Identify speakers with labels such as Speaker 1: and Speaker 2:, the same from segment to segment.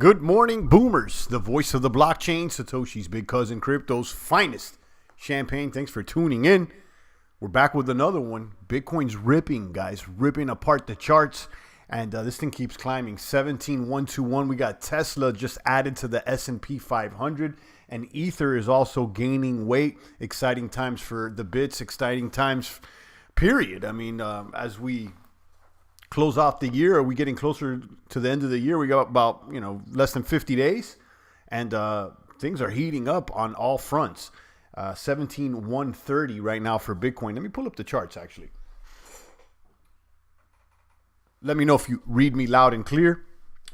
Speaker 1: Good morning, boomers. The voice of the blockchain, Satoshi's big cousin, crypto's finest champagne. Thanks for tuning in. We're back with another one. Bitcoin's ripping, guys, ripping apart the charts. And this thing keeps climbing. 17,121. We got Tesla just added to the S&P 500. And Ether is also gaining weight. Exciting times for the bits. Exciting times, period. I mean, as we close off the year, are we getting closer to the end of the year? We got about, less than 50 days. And things are heating up on all fronts. 17,130 right now for Bitcoin. Let me pull up the charts, actually. Let me know if you read me loud and clear.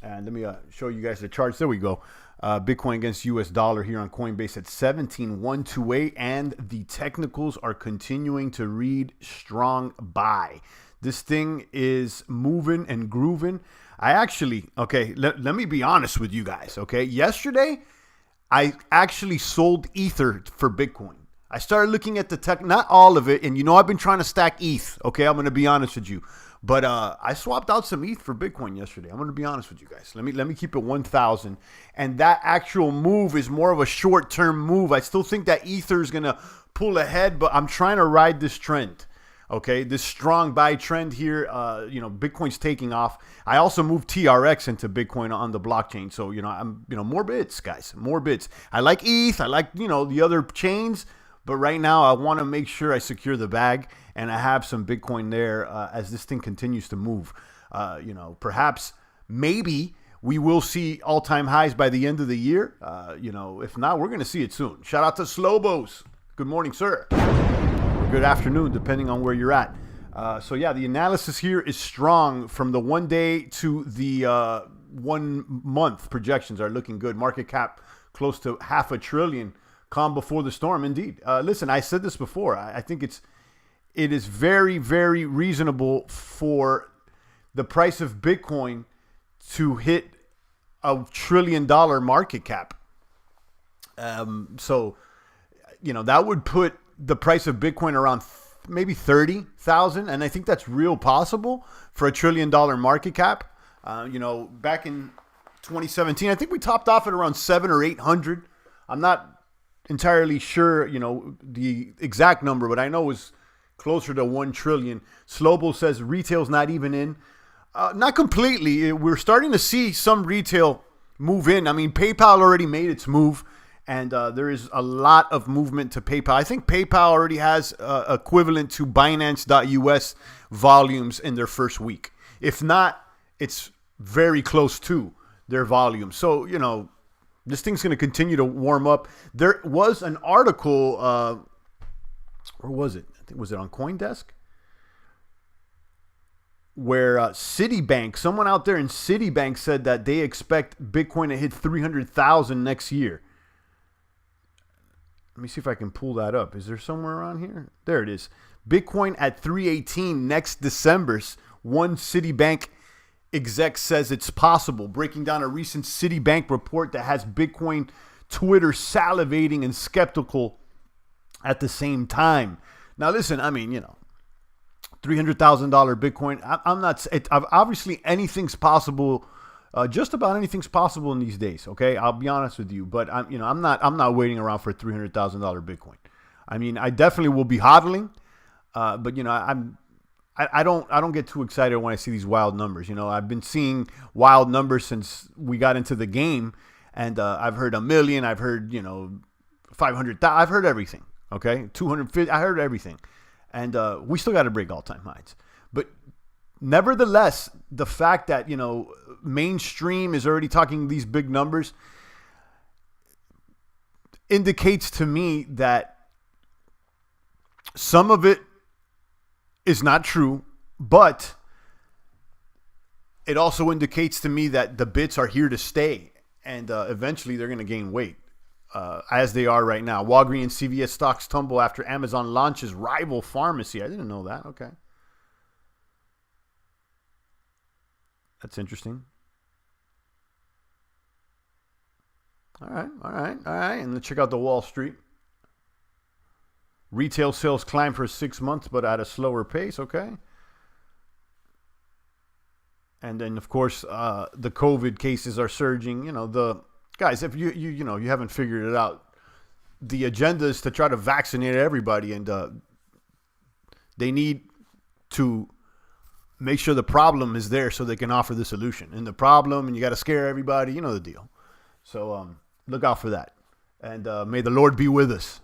Speaker 1: And let me show you guys the charts. There we go. Bitcoin against US dollar here on Coinbase at 17,128. And the technicals are continuing to read strong buy. This thing is moving and grooving. Let me be honest with you guys, okay? Yesterday, I actually sold Ether for Bitcoin. I started looking at the tech, not all of it, and I've been trying to stack ETH, okay? I'm going to be honest with you. But I swapped out some ETH for Bitcoin yesterday. I'm going to be honest with you guys. Let me keep it 1,000. And that actual move is more of a short-term move. I still think that Ether is going to pull ahead, but I'm trying to ride this trend. Okay, this strong buy trend here, Bitcoin's taking off. I also moved TRX into Bitcoin on the blockchain. So, more bits, guys, more bits. I like ETH. I like, the other chains. But right now, I want to make sure I secure the bag and I have some Bitcoin there as this thing continues to move. Perhaps, maybe we will see all-time highs by the end of the year. If not, we're going to see it soon. Shout out to Slobos. Good morning, sir. Good afternoon, depending on where you're at. The analysis here is strong from the 1 day to the 1 month. Projections are looking good. Market cap close to $500 billion. Calm before the storm, indeed. Listen, I said this before. I think it is very, very reasonable for the price of Bitcoin to hit $1 trillion market cap. That would put the price of Bitcoin around maybe 30,000. And I think that's real possible for $1 trillion market cap. Back in 2017, I think we topped off at around 700 or 800. I'm not entirely sure, the exact number, but I know it was closer to 1 trillion. Slobo says retail's not even in. Not completely. We're starting to see some retail move in. I mean, PayPal already made its move. And there is a lot of movement to PayPal. I think PayPal already has equivalent to Binance.us volumes in their first week. If not, it's very close to their volume. So, this thing's going to continue to warm up. There was an article, where was it? I think, was it on CoinDesk? Where Citibank, someone out there in Citibank said that they expect Bitcoin to hit 300,000 next year. Let me see if I can pull that up. Is there somewhere around here? There it is. Bitcoin at 318 next December. One Citibank exec says it's possible. Breaking down a recent Citibank report that has Bitcoin Twitter salivating and skeptical at the same time. Now, listen, I mean, $300,000 Bitcoin. I'm not. Obviously, anything's possible. Just about anything's possible in these days. Okay, I'll be honest with you, but I'm not waiting around for $300,000 Bitcoin. I mean, I definitely will be hodling, but I don't get too excited when I see these wild numbers. I've been seeing wild numbers since we got into the game, and I've heard 1 million, I've heard 500,000, I've heard everything. Okay, 250, I heard everything, and we still got to break all-time highs, but. Nevertheless, the fact that, mainstream is already talking these big numbers indicates to me that some of it is not true, but it also indicates to me that the bits are here to stay, and eventually they're going to gain weight, as they are right now. Walgreens CVS stocks tumble after Amazon launches rival pharmacy. I didn't know that. Okay. That's interesting. All right. And let's check out the Wall Street. Retail sales climb for 6 months, but at a slower pace. Okay. And then, of course, the COVID cases are surging. You know, the guys, if you haven't figured it out, the agenda is to try to vaccinate everybody, and they need to make sure the problem is there so they can offer the solution. And the problem, and you got to scare everybody. You know the deal. So look out for that. And may the Lord be with us.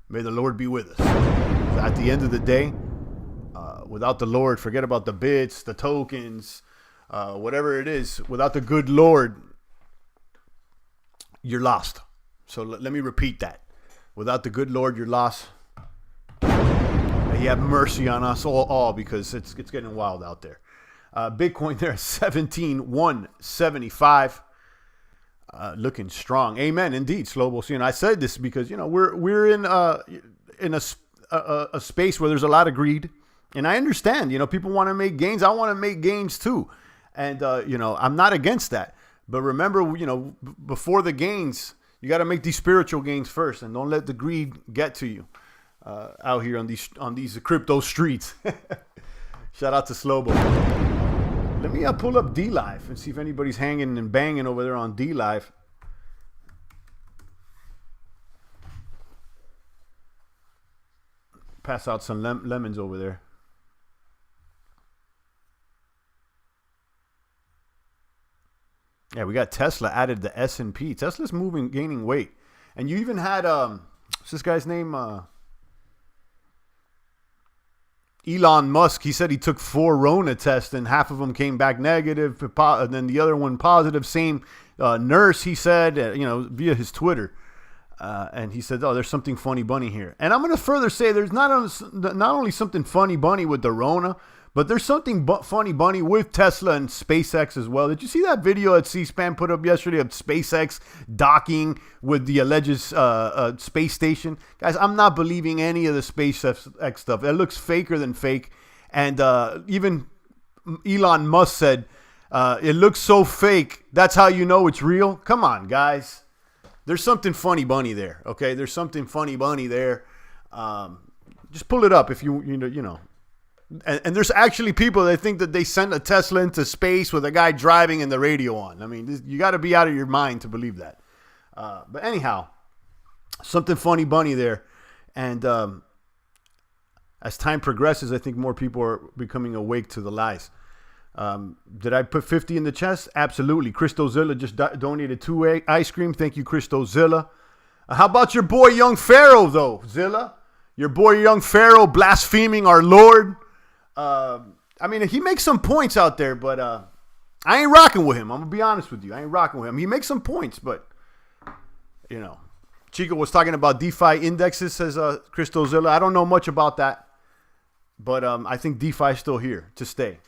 Speaker 1: May the Lord be with us. So at the end of the day, without the Lord, forget about the bits, the tokens, whatever it is. Without the good Lord, you're lost. So let me repeat that. Without the good Lord, you're lost. May He have mercy on us all because it's getting wild out there. Bitcoin there at 17,175. Looking strong. Amen. Indeed, Slobo. So, I said this because, we're in a space where there's a lot of greed. And I understand, people want to make gains. I want to make gains too. And, I'm not against that. But remember, before the gains, you got to make these spiritual gains first. And don't let the greed get to you out here on these crypto streets. Shout out to Slobo. Let me pull up D-Live and see if anybody's hanging and banging over there on D-Live. Pass out some lemons over there. Yeah, we got Tesla added to S&P. Tesla's gaining weight. And you even had, what's this guy's name? Elon Musk. He said he took 4 Rona tests and half of them came back negative. And then the other one positive. Same nurse, he said, via his Twitter. And he said, there's something funny bunny here. And I'm going to further say there's not only something funny bunny with the Rona, but there's something funny bunny with Tesla and SpaceX as well. Did you see that video that C-SPAN put up yesterday of SpaceX docking with the alleged space station? Guys, I'm not believing any of the SpaceX stuff. It looks faker than fake. And even Elon Musk said, it looks so fake. That's how you know it's real. Come on, guys. There's something funny bunny there, okay? There's something funny bunny there. Just pull it up if you know. And there's actually people that think that they sent a Tesla into space with a guy driving and the radio on. I mean, you got to be out of your mind to believe that. But anyhow, something funny bunny there. And as time progresses, I think more people are becoming awake to the lies. Did I put 50 in the chest? Absolutely. Christozilla just donated 2 ice cream. Thank you, Christozilla. How about your boy Young Pharaoh, though, Zilla? Your boy Young Pharaoh blaspheming our Lord. I mean, he makes some points out there, but I ain't rocking with him. I'm going to be honest with you. I ain't rocking with him. He makes some points, but, Chico was talking about DeFi indexes, says Christozilla. I don't know much about that, but I think DeFi is still here to stay.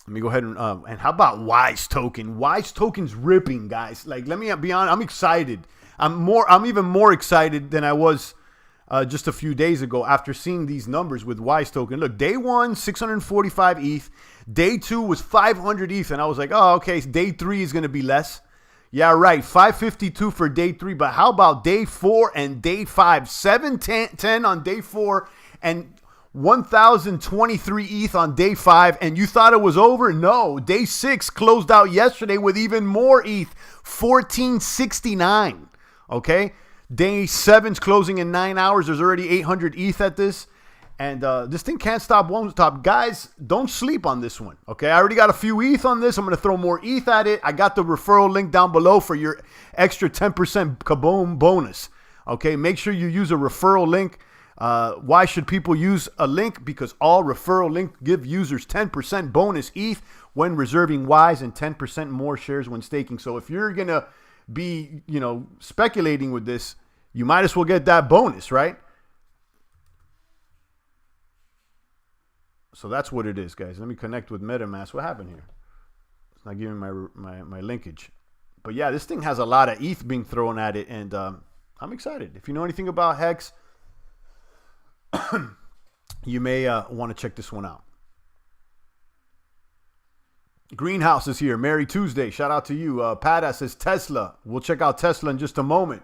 Speaker 1: Let me go ahead and how about Wise Token? Wise Token's ripping, guys. Like, let me be honest. I'm excited. I'm even more excited than I was just a few days ago after seeing these numbers with Wise Token. Look, day 1, 645 ETH. Day 2 was 500 ETH, and I was like, oh, okay. Day 3 is going to be less. Yeah, right. 552 for day 3. But how about day 4 and day 5? 710 on day 4 and 1,023 ETH on day 5, and you thought it was over? No. Day 6 closed out yesterday with even more ETH, 1,469. Okay? Day 7's closing in 9 hours. There's already 800 ETH at this. And this thing can't stop, won't stop. Guys, don't sleep on this one. Okay? I already got a few ETH on this. I'm going to throw more ETH at it. I got the referral link down below for your extra 10% kaboom bonus. Okay? Make sure you use a referral link. Why should people use a link? Because all referral links give users 10% bonus ETH when reserving Wise and 10% more shares when staking. So if you're going to be, speculating with this, you might as well get that bonus, right? So that's what it is, guys. Let me connect with MetaMask. What happened here? It's not giving my linkage. But yeah, this thing has a lot of ETH being thrown at it, and I'm excited. If you know anything about Hex, you may want to check this one out. Greenhouse is here. Merry Tuesday. Shout out to you. Pada says Tesla. We'll check out Tesla in just a moment.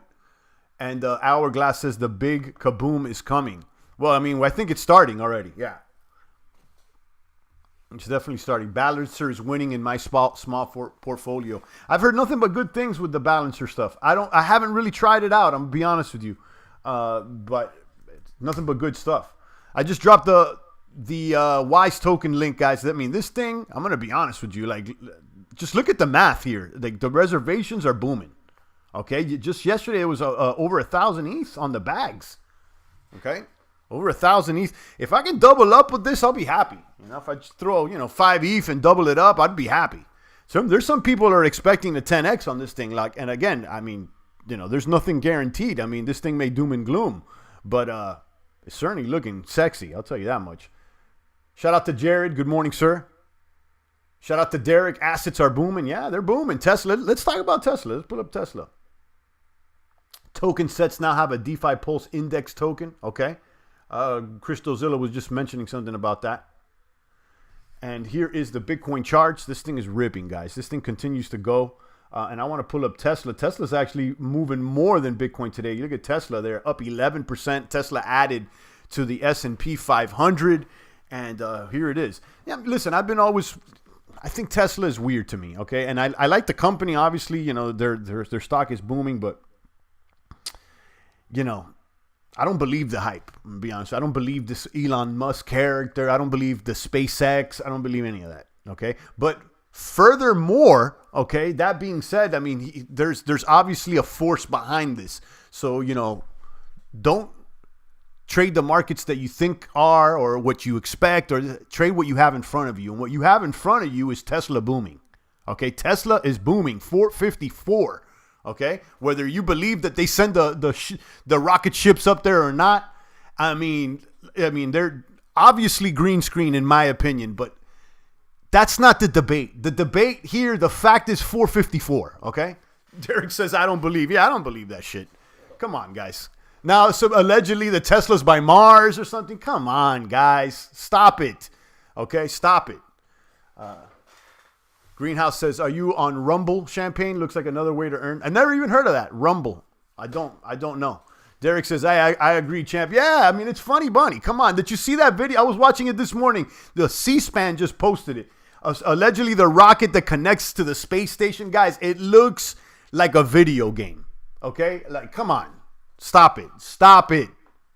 Speaker 1: And Hourglass says the big kaboom is coming. Well, I mean, I think it's starting already. Yeah. It's definitely starting. Balancer is winning in my small portfolio. I've heard nothing but good things with the Balancer stuff. I haven't really tried it out. I'm gonna be honest with you, but it's nothing but good stuff. I just dropped the Wise token link, guys. I mean, this thing. I'm gonna be honest with you. Like, just look at the math here. Like, the reservations are booming. Okay, just yesterday it was over 1,000 ETH on the bags. Okay. Over 1,000 ETH. If I can double up with this, I'll be happy. If I just throw, 5 ETH and double it up, I'd be happy. So there's some people that are expecting the 10x on this thing. Like, and again, I mean, there's nothing guaranteed. I mean, this thing may doom and gloom, but it's certainly looking sexy. I'll tell you that much. Shout out to Jared. Good morning, sir. Shout out to Derek. Assets are booming. Yeah, they're booming. Tesla. Let's talk about Tesla. Let's pull up Tesla. Token sets now have a DeFi Pulse index token. Okay. Christozilla was just mentioning something about that. And here is the Bitcoin charts. This thing is ripping, guys. This thing continues to go. And I want to pull up Tesla. Tesla's actually moving more than Bitcoin today. You look at Tesla, they're up 11%. Tesla added to the S&P 500. And here it is. Yeah, listen, I think Tesla is weird to me, okay? And I like the company, obviously. Their stock is booming, but, I don't believe the hype. I'm gonna be honest. I don't believe this Elon Musk character. I don't believe the SpaceX. I don't believe any of that. Okay. But furthermore, okay, that being said, I mean, there's obviously a force behind this. So, don't trade the markets that you think are or what you expect, or trade what you have in front of you. And what you have in front of you is Tesla booming. Okay. Tesla is booming. 454. Okay, whether you believe that they send the rocket ships up there or not, I mean they're obviously green screen in my opinion, but that's not the debate. The debate here, the fact is 454. Okay, Derek says I don't believe. Yeah, I don't believe that shit. Come on, guys. Now, so allegedly the Tesla's by Mars or something. Come on, guys, stop it. Okay, stop it. Greenhouse says, are you on Rumble, Champagne? Looks like another way to earn. I never even heard of that. Rumble. I don't know. Derek says, I agree, champ. Yeah, I mean, it's funny, Bunny. Come on. Did you see that video? I was watching it this morning. The C-SPAN just posted it. Allegedly, the rocket that connects to the space station. Guys, it looks like a video game. Okay? Like, come on. Stop it. Stop it.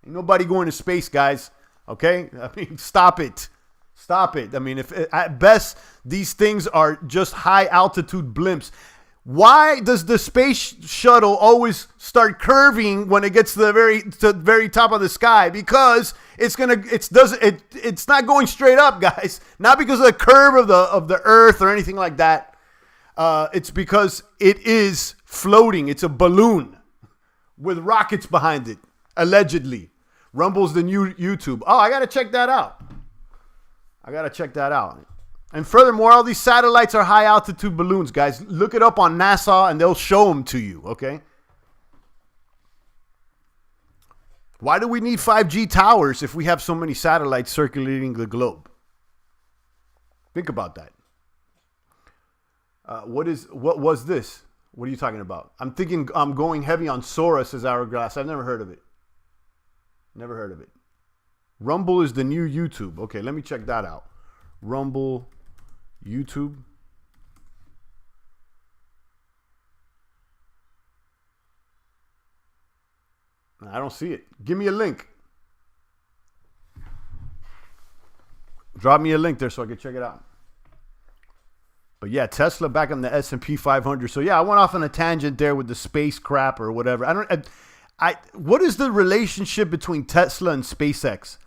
Speaker 1: Ain't nobody going to space, guys. Okay? I mean, stop it. Stop it. I mean, if at best these things are just high altitude blimps, why does the space shuttle always start curving when it gets to the very top of the sky? Because it's not going straight up, guys. Not because of the curve of the Earth or anything like that. It's because it is floating. It's a balloon with rockets behind it, allegedly. Rumble's the new YouTube. Oh, I gotta check that out. And furthermore, all these satellites are high altitude balloons, guys. Look it up on NASA and they'll show them to you, okay? Why do we need 5G towers if we have so many satellites circulating the globe? Think about that. What was this? What are you talking about? I'm thinking I'm going heavy on Sora, says Hourglass. I've never heard of it. Rumble is the new YouTube. Okay, let me check that out. Rumble, YouTube. I don't see it. Give me a link. Drop me a link there so I can check it out. But yeah, Tesla back on the S&P 500. So yeah, I went off on a tangent there with the space crap or whatever. What is the relationship between Tesla and SpaceX?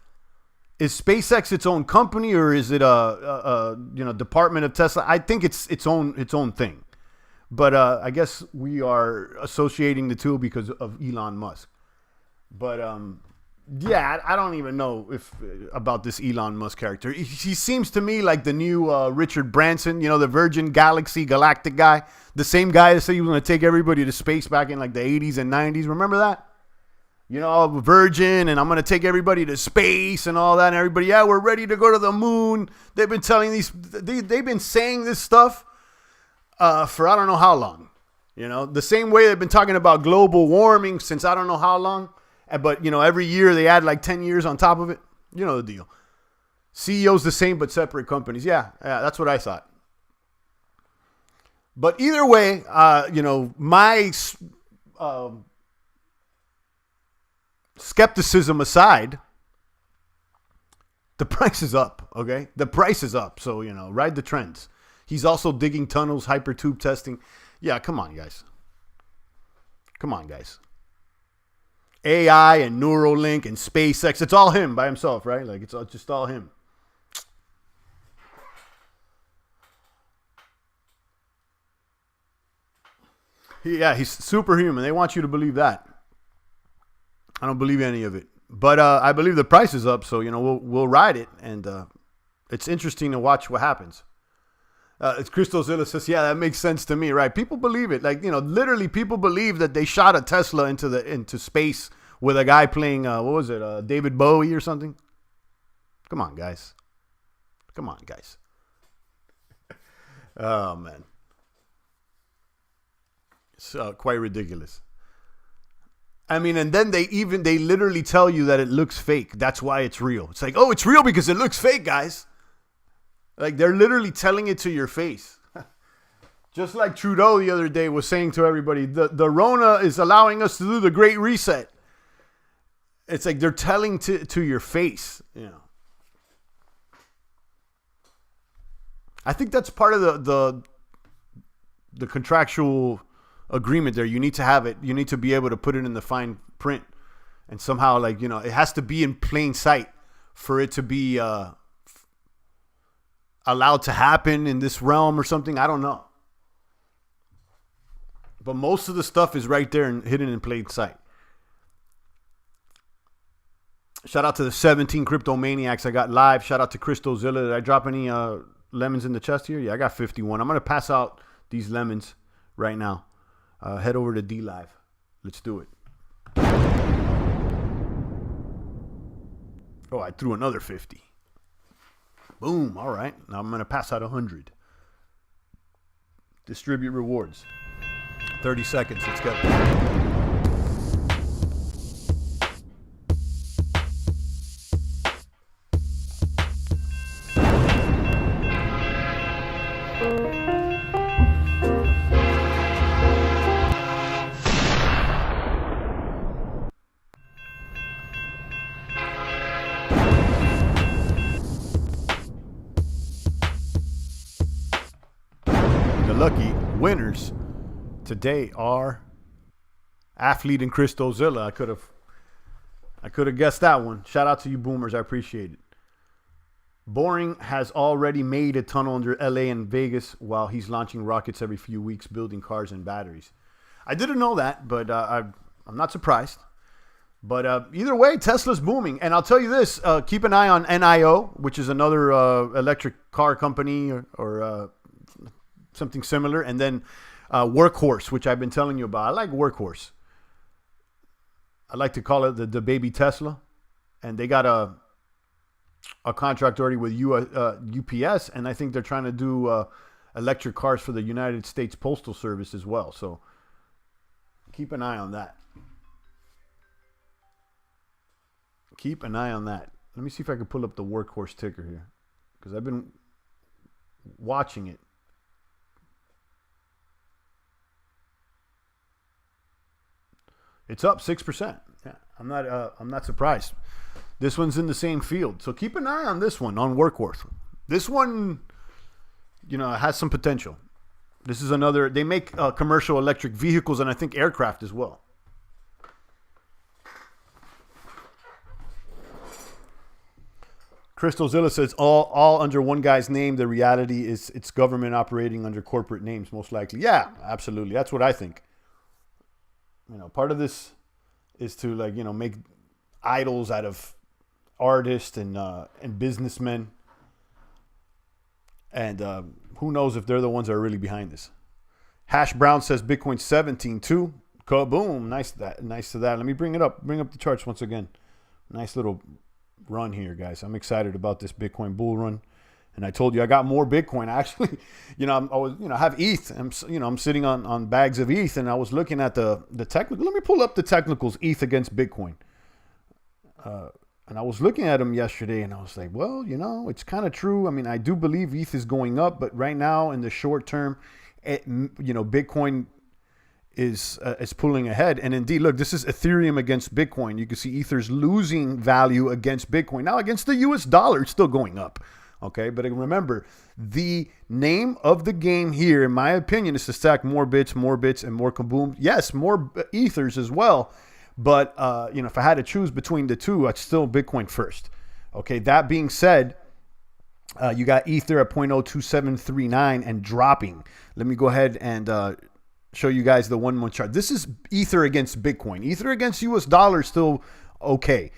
Speaker 1: Is SpaceX its own company, or is it a department of Tesla? I think it's its own thing. But I guess we are associating the two because of Elon Musk. But yeah, I don't even know about this Elon Musk character. He seems to me like the new Richard Branson, the Virgin Galactic guy. The same guy that said he was going to take everybody to space back in like the 80s and 90s. Remember that? Virgin, and I'm going to take everybody to space and all that. And everybody, yeah, we're ready to go to the moon. They've been they've been saying this stuff for I don't know how long. The same way they've been talking about global warming since I don't know how long. But, you know, every year they add like 10 years on top of it. You know the deal. CEO's the same, but separate companies. Yeah, that's what I thought. But either way, you know, my skepticism aside, the price is up, okay? The price is up, so, you know, ride the trends. He's also digging tunnels, hypertube testing. Yeah, come on, guys. Come on, guys. AI and Neuralink and SpaceX, it's all him by himself, right? Like, it's just all him. Yeah, he's superhuman. They want you to believe that. I don't believe any of it. But I believe the price is up, so, you know, we'll ride it. And it's interesting to watch what happens. It's Crystozilla says, yeah, that makes sense to me, right? People believe it. Like, you know, literally people believe that they shot a Tesla into space with a guy playing, what was it, David Bowie or something? Come on, guys. Come on, guys. Oh, man. It's quite ridiculous. I mean, and then they literally tell you that it looks fake. That's why it's real. It's like, oh, it's real because it looks fake, guys. Like, they're literally telling it to your face. Just like Trudeau the other day was saying to everybody, the Rona is allowing us to do the Great Reset. It's like they're telling to your face, you know. I think that's part of the contractual agreement there. You need to have it. You need to be able to put it in the fine print, and somehow, like, you know, it has to be in plain sight for it to be allowed to happen in this realm or something. I don't know, but most of the stuff is right there and hidden in plain sight. Shout out to the 17 cryptomaniacs I got live. Shout out to Crystozilla. Did I drop any lemons in the chest here? Yeah, I got 51. I'm gonna pass out these lemons right now. Head over to D Live. Let's do it. Oh, I threw another 50. Boom. All right. Now I'm going to pass out 100. Distribute rewards. 30 seconds. Let's go. Lucky winners today are Athlete and Crystozilla. I could have guessed that one. Shout out to you boomers. I appreciate it. Boring has already made a tunnel under LA and Vegas while he's launching rockets every few weeks, building cars and batteries. I didn't know that, but I'm not surprised. But either way, Tesla's booming. And I'll tell you this, keep an eye on NIO, which is another electric car company or something similar. And then Workhorse, which I've been telling you about. I like Workhorse. I like to call it the baby Tesla. And they got a contract already with UPS. And I think they're trying to do electric cars for the United States Postal Service as well. So keep an eye on that. Keep an eye on that. Let me see if I can pull up the Workhorse ticker here, because I've been watching it. It's up 6%. Yeah, I'm not surprised. This one's in the same field, so keep an eye on this one, on Workhorse. This one, you know, has some potential. This is another. They make commercial electric vehicles and I think aircraft as well. Crystozilla says all under one guy's name. The reality is it's government operating under corporate names, most likely. Yeah, absolutely. That's what I think. You know, part of this is to, like, you know, make idols out of artists and businessmen. And who knows if they're the ones that are really behind this. Hash Brown says Bitcoin 17 too. Kaboom. Nice to that. Let me bring it up. Bring up the charts once again. Nice little run here, guys. I'm excited about this Bitcoin bull run. And I told you I got more Bitcoin. Actually, you know, I have ETH. I'm sitting on bags of ETH, and I was looking at the technical. Let me pull up the technicals. ETH against Bitcoin. And I was looking at them yesterday, and I was like, well, it's kind of true. I mean, I do believe ETH is going up, but right now in the short term, Bitcoin is pulling ahead. And indeed, look, this is Ethereum against Bitcoin. You can see Ether's losing value against Bitcoin. Now, against the US dollar, it's still going up. Okay, but remember, the name of the game here, in my opinion, is to stack more bits, and more kaboom. Yes, more Ethers as well. But, if I had to choose between the two, I'd still Bitcoin first. Okay, that being said, you got Ether at 0.02739 and dropping. Let me go ahead and show you guys the 1 month chart. This is Ether against Bitcoin. Ether against US dollar is still okay.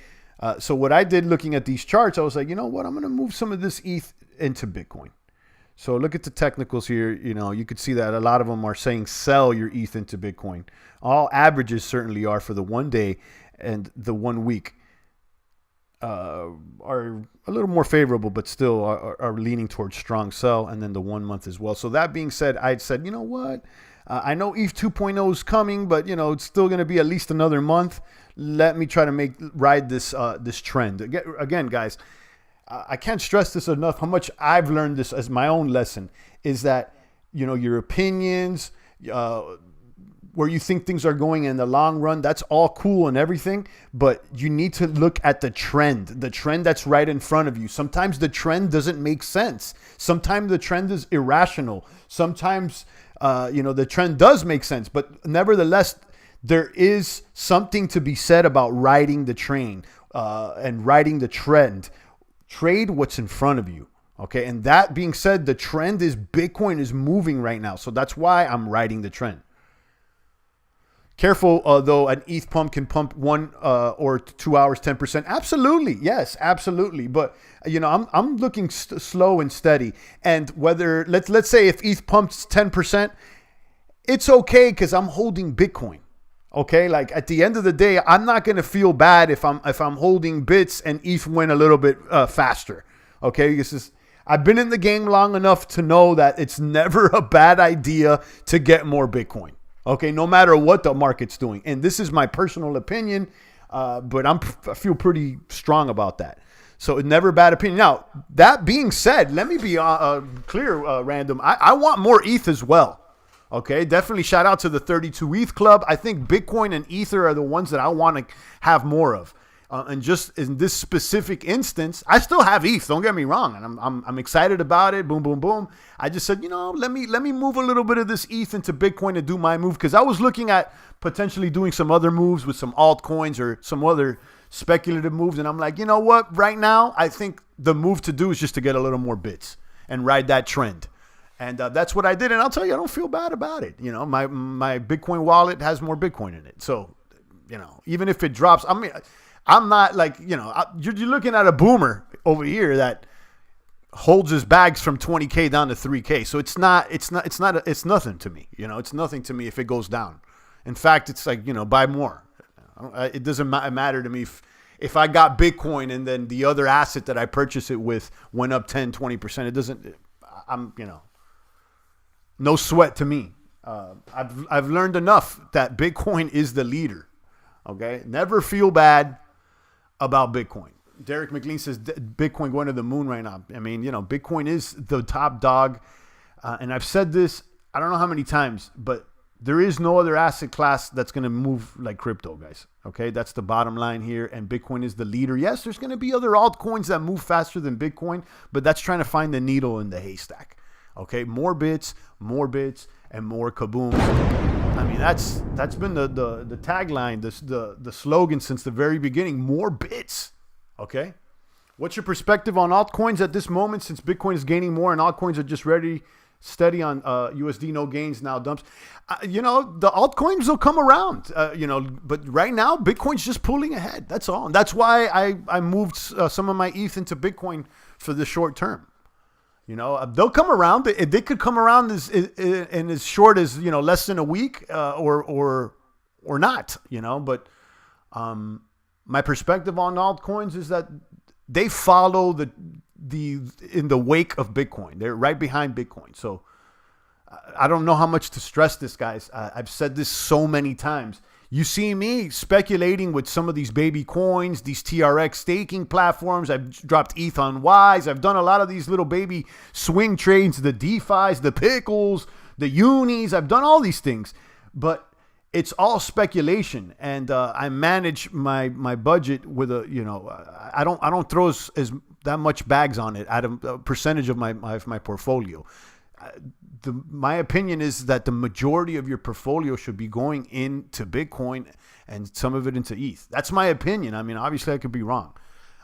Speaker 1: So what I did looking at these charts, I was like, you know what? I'm going to move some of this ETH into Bitcoin. So look at the technicals here. You could see that a lot of them are saying sell your ETH into Bitcoin. All averages certainly are for the 1 day and the 1 week are a little more favorable, but still are leaning towards strong sell, and then the 1 month as well. So that being said, I'd said, you know what? I know ETH 2.0 is coming, but it's still going to be at least another month. Let me try to ride this trend. Again, guys, I can't stress this enough. How much I've learned this as my own lesson is that your opinions, where you think things are going in the long run, that's all cool and everything, but you need to look at the trend that's right in front of you. Sometimes the trend doesn't make sense. Sometimes the trend is irrational. Sometimes the trend does make sense, but nevertheless, there is something to be said about riding the train and riding the trend. Trade what's in front of you. Okay. And that being said, the trend is Bitcoin is moving right now. So that's why I'm riding the trend. Careful, though, an ETH pump can pump 1 or 2 hours, 10%. Absolutely. Yes, absolutely. But, I'm looking slow and steady. And whether, let's say if ETH pumps 10%, it's okay because I'm holding Bitcoin. Okay, like at the end of the day, I'm not going to feel bad if I'm holding bits and ETH went a little bit faster. Okay, I've been in the game long enough to know that it's never a bad idea to get more Bitcoin. Okay, no matter what the market's doing. And this is my personal opinion, but I feel pretty strong about that. So it's never a bad opinion. Now, that being said, let me be clear, Random. I want more ETH as well. Okay, definitely shout out to the 32 ETH Club. I think Bitcoin and Ether are the ones that I want to have more of. And just in this specific instance, I still have ETH. Don't get me wrong, and I'm excited about it. Boom, boom, boom. I just said, let me move a little bit of this ETH into Bitcoin and do my move, because I was looking at potentially doing some other moves with some altcoins or some other speculative moves, and I'm like, you know what? Right now, I think the move to do is just to get a little more bits and ride that trend. And that's what I did. And I'll tell you, I don't feel bad about it. My Bitcoin wallet has more Bitcoin in it. So, even if it drops, I'm not like, you're looking at a boomer over here that holds his bags from 20K down to 3K. So it's nothing to me. It's nothing to me if it goes down. In fact, it's like, buy more. It doesn't matter to me if I got Bitcoin and then the other asset that I purchased it with went up 10, 20%. It doesn't, no sweat to me. I've learned enough that Bitcoin is the leader. Okay, never feel bad about Bitcoin. Derek McLean says Bitcoin going to the moon right now. I mean, Bitcoin is the top dog, and I've said this I don't know how many times, but there is no other asset class that's going to move like crypto, guys. Okay, that's the bottom line here, and Bitcoin is the leader. Yes, there's going to be other altcoins that move faster than Bitcoin, but that's trying to find the needle in the haystack. Okay, more bits, and more kaboom. I mean, that's been the tagline, the slogan since the very beginning. More bits. Okay, what's your perspective on altcoins at this moment? Since Bitcoin is gaining more and altcoins are just steady on USD, no gains, now dumps. The altcoins will come around. But right now Bitcoin's just pulling ahead. That's all. And that's why I moved some of my ETH into Bitcoin for the short term. They'll come around. They could come around in as short as, less than a week or not, But my perspective on altcoins is that they follow in the wake of Bitcoin. They're right behind Bitcoin. So I don't know how much to stress this, guys. I've said this so many times. You see me speculating with some of these baby coins, these TRX staking platforms. I've dropped ETH on Wise. I've done a lot of these little baby swing trades, the DeFis, the Pickles, the Unis. I've done all these things, but it's all speculation. And I manage my budget with a, I don't throw as that much bags on it out of a percentage of my portfolio. My opinion is that the majority of your portfolio should be going into Bitcoin and some of it into ETH. That's my opinion. I mean, obviously I could be wrong.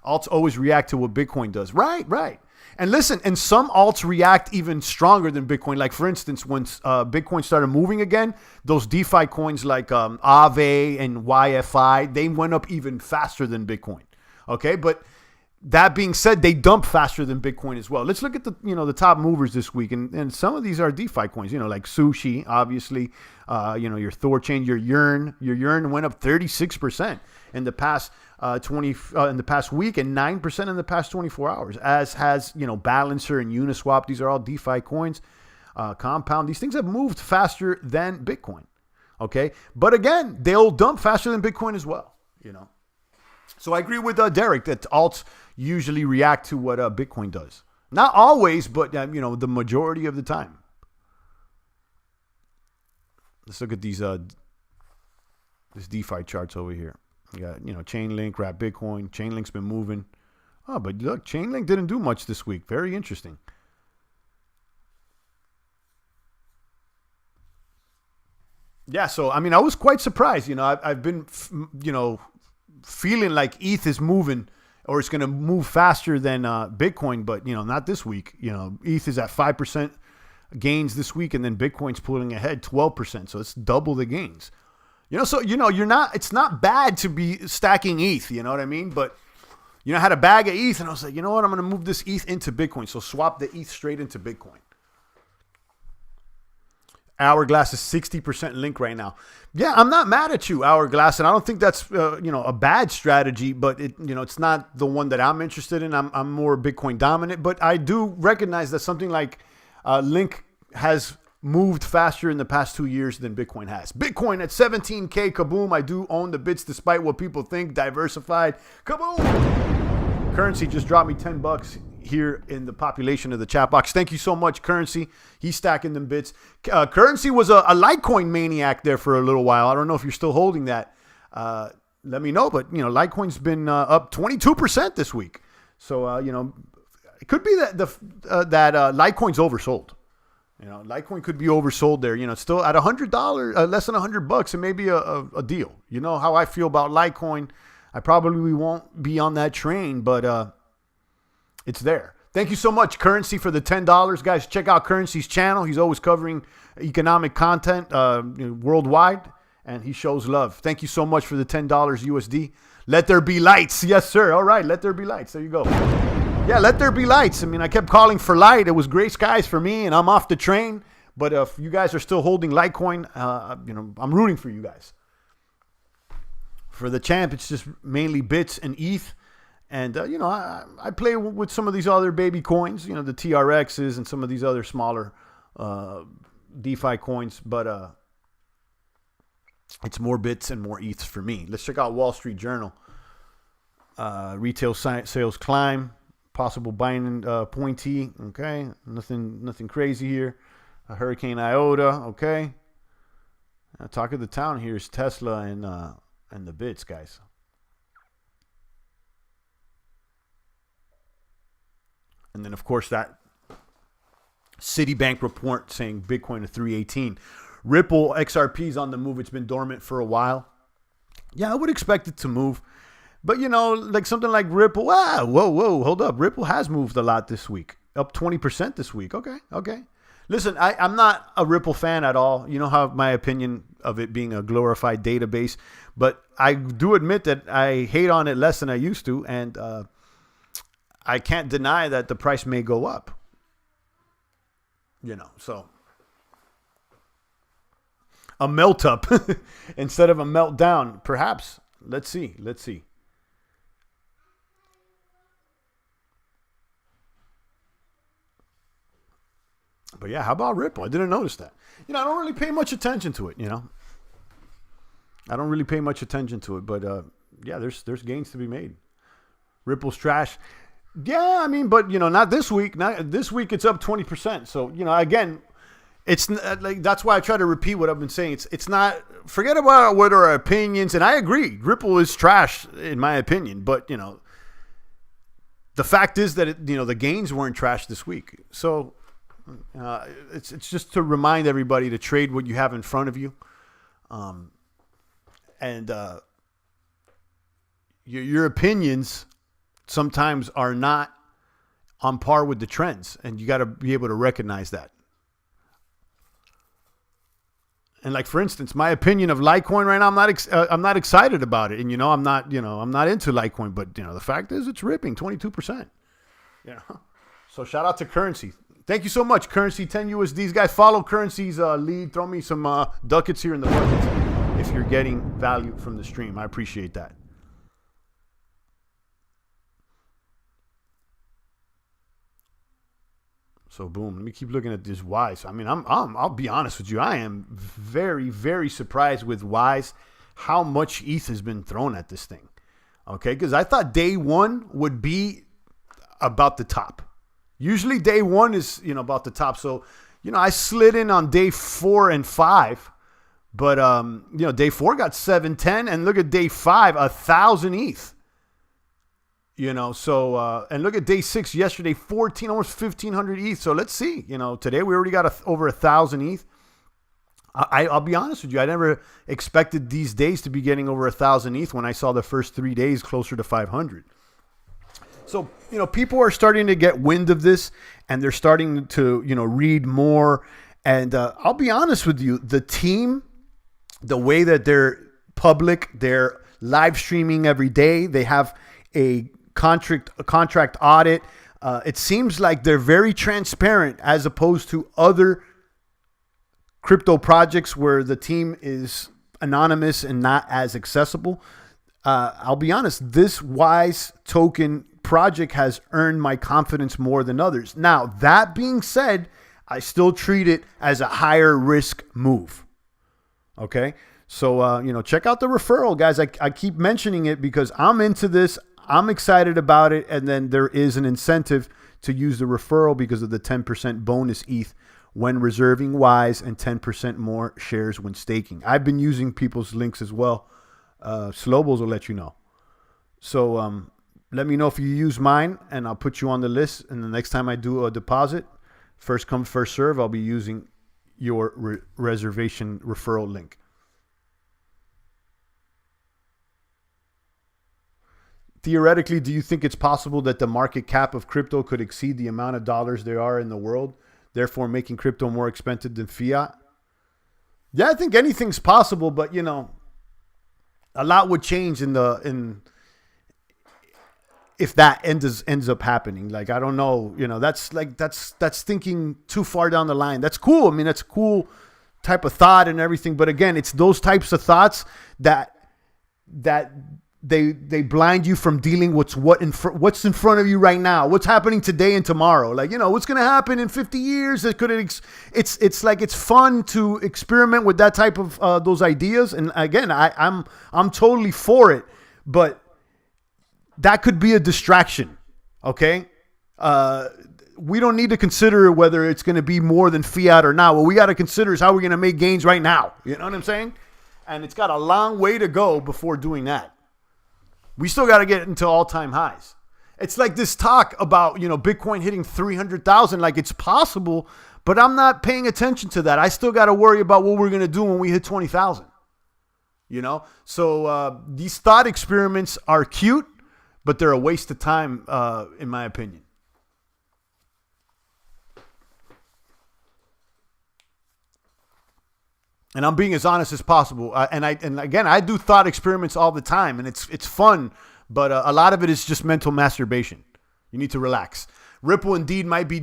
Speaker 1: Alts always react to what Bitcoin does. Right. And listen, and some alts react even stronger than Bitcoin. Like for instance, when Bitcoin started moving again, those DeFi coins like Aave and YFI, they went up even faster than Bitcoin. Okay, but that being said, they dump faster than Bitcoin as well. Let's look at the top movers this week, and some of these are DeFi coins. Like Sushi, obviously. Your Thorchain, your Yearn. Your Yearn went up 36% in the past in the past week, and 9% in the past 24 hours. As has Balancer and Uniswap. These are all DeFi coins. Compound. These things have moved faster than Bitcoin. Okay, but again, they'll dump faster than Bitcoin as well. So I agree with Derek that alts usually react to what Bitcoin does. Not always, but the majority of the time. Let's look at these this DeFi charts over here. You got Chainlink, Wrap Bitcoin. Chainlink's been moving. Oh, but look, Chainlink didn't do much this week. Very interesting. Yeah, so I mean, I was quite surprised. I've been feeling like ETH is moving, or it's going to move faster than Bitcoin, but not this week. ETH is at 5% gains this week, and then Bitcoin's pulling ahead 12%, so it's double the gains. So you're not. It's not bad to be stacking ETH. You know what I mean? But I had a bag of ETH, and I was like, you know what? I'm going to move this ETH into Bitcoin. So swap the ETH straight into Bitcoin. Hourglass is 60% link right now. Yeah, I'm not mad at you, Hourglass, and I don't think that's a bad strategy, but it's not the one that I'm interested in. I'm more Bitcoin dominant, but I do recognize that something like Link has moved faster in the past 2 years than Bitcoin has. Bitcoin at 17K, kaboom! I do own the bits despite what people think. Diversified, kaboom! Currency just dropped me $10 here in the population of the chat box. Thank you so much, Currency. He's stacking them bits. Currency was a Litecoin maniac there for a little while. I don't know if you're still holding that. Let me know. But Litecoin's been up 22% this week. So it could be that Litecoin's oversold. Litecoin could be oversold there. It's still at $100, less than $100. It may be a deal. You know how I feel about Litecoin. I probably won't be on that train, but it's there. Thank you so much, Currency, for the $10. Guys, check out Currency's channel. He's always covering economic content worldwide, and he shows love. Thank you so much for the $10 USD. Let there be lights. Yes, sir. All right, let there be lights. There you go. Yeah, let there be lights. I mean, I kept calling for light. It was gray skies for me, and I'm off the train. But if you guys are still holding Litecoin, I'm rooting for you guys. For the champ, it's just mainly bits and ETH. And, I play with some of these other baby coins, the TRXs and some of these other smaller DeFi coins. But it's more bits and more ETHs for me. Let's check out Wall Street Journal. Retail sales climb. Possible buying pointee. Okay. Nothing crazy here. Hurricane Iota. Okay. Talk of the town here is Tesla and the bits, guys. And then, of course, that Citibank report saying Bitcoin to 318. Ripple XRP's on the move. It's been dormant for a while. Yeah, I would expect it to move. But, like something like Ripple. Whoa, hold up. Ripple has moved a lot this week. Up 20% this week. Okay. Listen, I'm not a Ripple fan at all. You know how my opinion of it being a glorified database. But I do admit that I hate on it less than I used to. And I can't deny that the price may go up. So a melt up instead of a meltdown, perhaps. Let's see. But yeah, how about Ripple? I didn't notice that. I don't really pay much attention to it, I don't really pay much attention to it, but yeah, there's gains to be made. Ripple's trash. Yeah, I mean, but not this week. Not this week. It's up 20%. So again, it's like that's why I try to repeat what I've been saying. It's not. Forget about what our opinions. And I agree, Ripple is trash in my opinion. But the fact is that the gains weren't trash this week. So it's just to remind everybody to trade what you have in front of you. And your opinions sometimes are not on par with the trends, and you got to be able to recognize that. And like for instance, my opinion of Litecoin right now, I'm not excited about it, and I'm not into Litecoin, but the fact is it's ripping 22%. So shout out to Currency. Thank you so much, Currency 10 USDs, guys. Follow Currency's lead. Throw me some ducats here in the market if you're getting value from the stream. I appreciate that. So boom, let me keep looking at this Wise. I mean, I'll be honest with you. I am very, very surprised with Wise how much ETH has been thrown at this thing. Okay, because I thought day one would be about the top. Usually day one is about the top. So I slid in on day 4 and 5, but day 4 got 710, and look at day 5, 1,000 ETH. So and look at day 6 yesterday, 14, almost 1,500 ETH. So let's see. Today we already got over 1,000 ETH. I'll be honest with you. I never expected these days to be getting over 1,000 ETH when I saw the first 3 days closer to 500. So people are starting to get wind of this, and they're starting to read more. And I'll be honest with you, the team, the way that they're public, they're live streaming every day. They have a contract audit. It seems like they're very transparent as opposed to other crypto projects where the team is anonymous and not as accessible. I'll be honest, this Wise token project has earned my confidence more than others. Now, that being said, I still treat it as a higher risk move. Okay. So, check out the referral, guys. I keep mentioning it because I'm into this. I'm excited about it, and then there is an incentive to use the referral because of the 10% bonus ETH when reserving Wise and 10% more shares when staking. I've been using people's links as well. Slowbles will let you know. So let me know if you use mine, and I'll put you on the list. And the next time I do a deposit, first come, first serve, I'll be using your reservation referral link. Theoretically, do you think it's possible that the market cap of crypto could exceed the amount of dollars there are in the world, therefore making crypto more expensive than fiat? Yeah, I think anything's possible, but a lot would change if that ends up happening. Like, I don't know, that's thinking too far down the line. That's cool. I mean, that's a cool type of thought and everything, but again, it's those types of thoughts that they blind you from dealing what's in front of you right now, what's happening today and tomorrow. Like, what's going to happen in 50 years. It's like, it's fun to experiment with that type of those ideas. And again, I'm totally for it, but that could be a distraction. Okay. We don't need to consider whether it's going to be more than fiat or not. What we got to consider is how we're going to make gains right now. You know what I'm saying? And it's got a long way to go before doing that. We still got to get into all-time highs. It's like this talk about, Bitcoin hitting 300,000, like it's possible, but I'm not paying attention to that. I still got to worry about what we're going to do when we hit 20,000. So these thought experiments are cute, but they're a waste of time, in my opinion. And I'm being as honest as possible. And again, I do thought experiments all the time, and it's fun, but a lot of it is just mental masturbation. You need to relax. Ripple indeed might be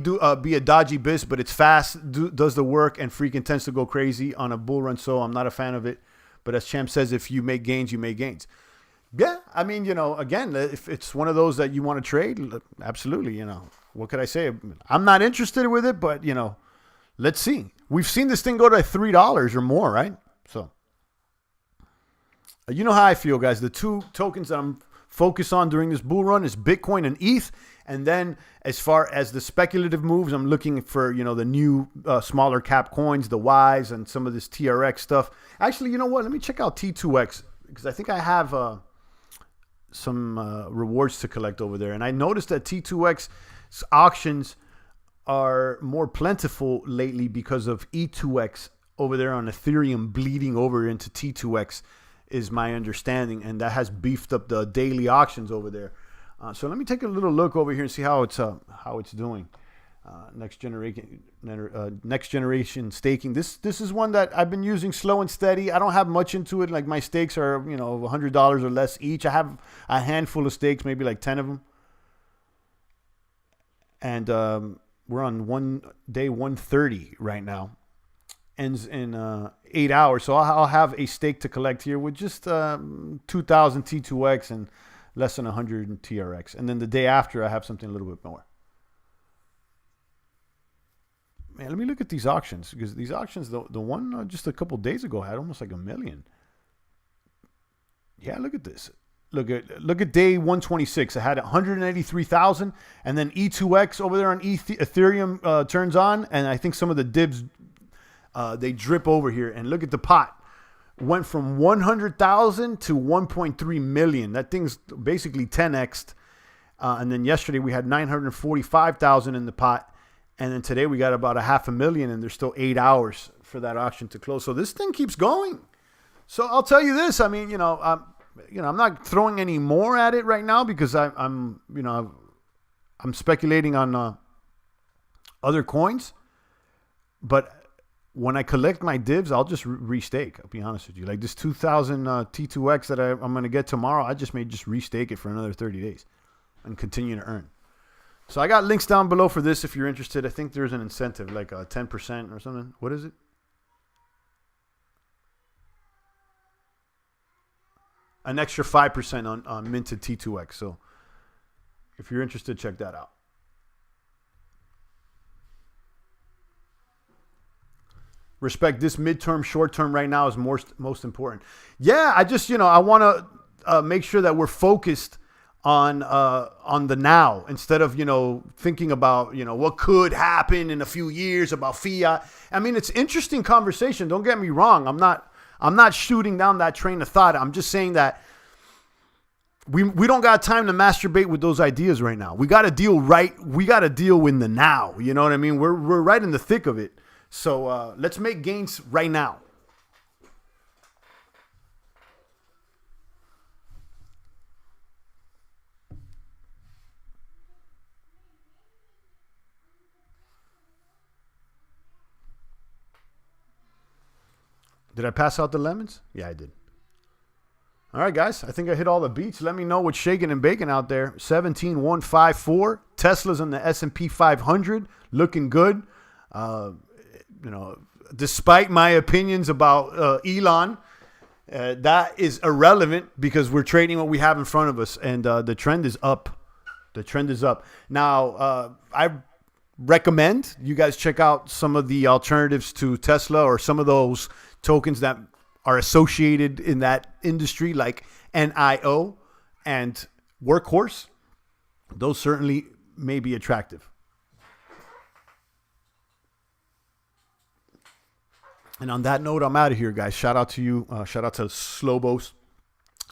Speaker 1: a dodgy biz, but it's fast, does the work, and freaking tends to go crazy on a bull run. So I'm not a fan of it. But as Champ says, if you make gains, you make gains. Yeah, I mean, again, if it's one of those that you want to trade, absolutely. What could I say? I'm not interested with it, but let's see. We've seen this thing go to $3 or more, right? So You know how I feel, guys. The two tokens that I'm focused on during this bull run is Bitcoin and ETH. And then as far as the speculative moves, I'm looking for, the new smaller cap coins, the Ys, and some of this TRX stuff. Actually, you know what? Let me check out T2X because I think I have some rewards to collect over there. And I noticed that T2X auctions are more plentiful lately because of E2X over there on Ethereum bleeding over into T2X is my understanding. And that has beefed up the daily auctions over there. So let me take a little look over here and see how it's doing. Next generation staking. This is one that I've been using slow and steady. I don't have much into it. Like my stakes are $100 or less each. I have a handful of stakes, maybe like 10 of them. And we're on day 130 right now. Ends in 8 hours. So I'll have a stake to collect here with just 2,000 T2X and less than 100 in TRX. And then the day after, I have something a little bit more. Man, let me look at these auctions. Because these auctions, the one just a couple days ago had almost like 1 million. Yeah, look at this. Look at day 126. I had 183,000. And then E2X over there on Ethereum turns on. And I think some of the dibs, they drip over here. And look at the pot. Went from 100,000 to 1.3 million. That thing's basically 10x'd. And then yesterday we had 945,000 in the pot. And then today we got about 500,000, and there's still 8 hours for that auction to close. So this thing keeps going. So I'll tell you this. I mean, I'm not throwing any more at it right now because I'm speculating on other coins. But when I collect my divs, I'll just restake. I'll be honest with you. Like this 2,000 T2X that I'm going to get tomorrow, I just may just restake it for another 30 days and continue to earn. So I got links down below for this if you're interested. I think there's an incentive, like 10% or something. What is it? An extra 5% on minted T2X. So if you're interested, check that out. Respect this midterm, short term right now is most important. Yeah, I just, I want to make sure that we're focused on the now instead of, thinking about, what could happen in a few years about fiat. I mean, it's interesting conversation. Don't get me wrong. I'm not shooting down that train of thought. I'm just saying that we don't got time to masturbate with those ideas right now. We got to deal right. We got to deal in the now. You know what I mean? We're right in the thick of it. So let's make gains right now. Did I pass out the lemons? Yeah, I did. All right, guys. I think I hit all the beats. Let me know what's shaking and baking out there. 17,154. Tesla's on the S&P 500. Looking good. Despite my opinions about Elon, that is irrelevant because we're trading what we have in front of us. And the trend is up. The trend is up. Now, I recommend you guys check out some of the alternatives to Tesla or some of those tokens that are associated in that industry like NIO and Workhorse. Those certainly may be attractive. And on that note, I'm out of here, guys. Shout out to you. Shout out to Slobos,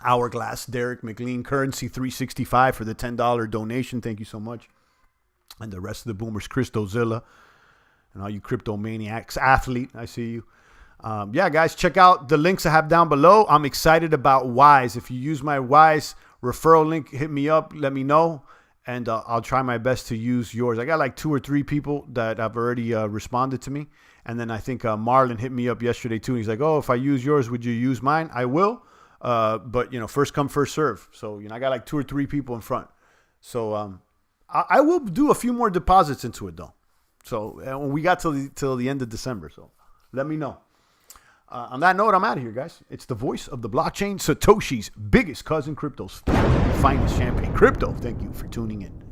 Speaker 1: Hourglass, Derek McLean, Currency 365 for the $10 donation. Thank you so much. And the rest of the boomers, Christozilla, and all you crypto maniacs, Athlete, I see you. Yeah, guys, check out the links I have down below. I'm excited about Wise. If you use my Wise referral link, hit me up, let me know, and I'll try my best to use yours. I got like 2 or 3 people that have already responded to me. And then I think Marlon hit me up yesterday too. He's like, oh, if I use yours, would you use mine? I will. But, first come, first serve. So, I got like 2 or 3 people in front. So I will do a few more deposits into it, though. So we got till the end of December. So let me know. On that note, I'm out of here, guys. It's the voice of the blockchain, Satoshi's biggest cousin, crypto's finest champagne. Crypto, thank you for tuning in.